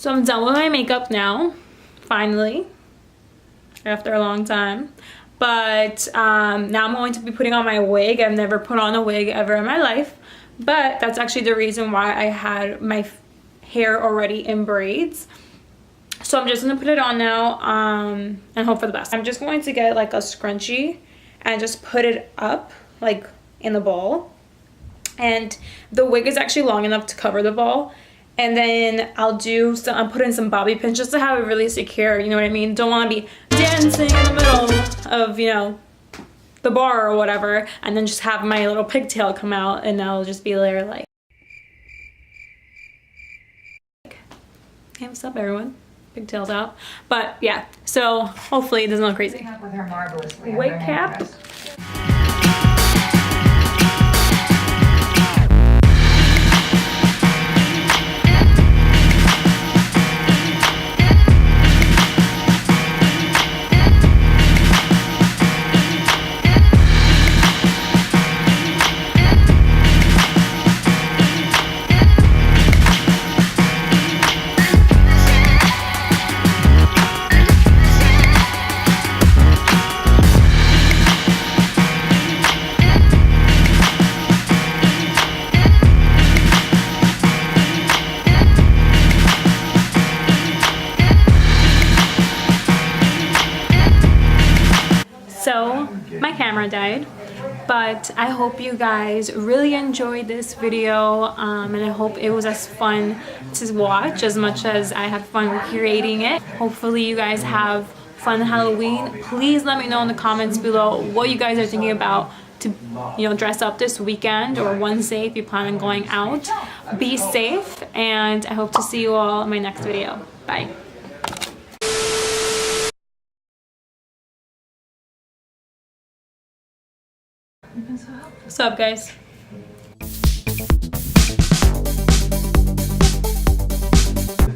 So I'm done with my makeup now, finally, after a long time. But now I'm going to be putting on my wig. I've never put on a wig ever in my life, but that's actually the reason why I had my hair already in braids. So I'm just gonna put it on now and hope for the best. I'm just going to get like a scrunchie and just put it up like in the ball. And the wig is actually long enough to cover the ball. And then I'll put in some bobby pins just to have it really secure, you know what I mean? Don't want to be dancing in the middle of, you know, the bar or whatever, and then just have my little pigtail come out and I'll just be there like, hey, what's up everyone? Pigtails out. But yeah, so hopefully it doesn't look crazy. With her marvelously. Wig cap. So my camera died, but I hope you guys really enjoyed this video and I hope it was as fun to watch as much as I had fun creating it. Hopefully you guys have fun Halloween. Please let me know in the comments below what you guys are thinking about to, you know, dress up this weekend or Wednesday if you plan on going out. Be safe, and I hope to see you all in my next video. Bye. What's up, guys? The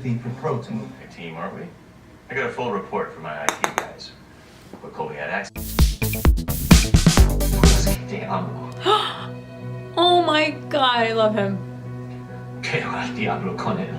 theme for protein. A team, aren't we? I got a full report from my IT guys. What Colby had access. Oh my god, I love him. Che ora il diavolo con él.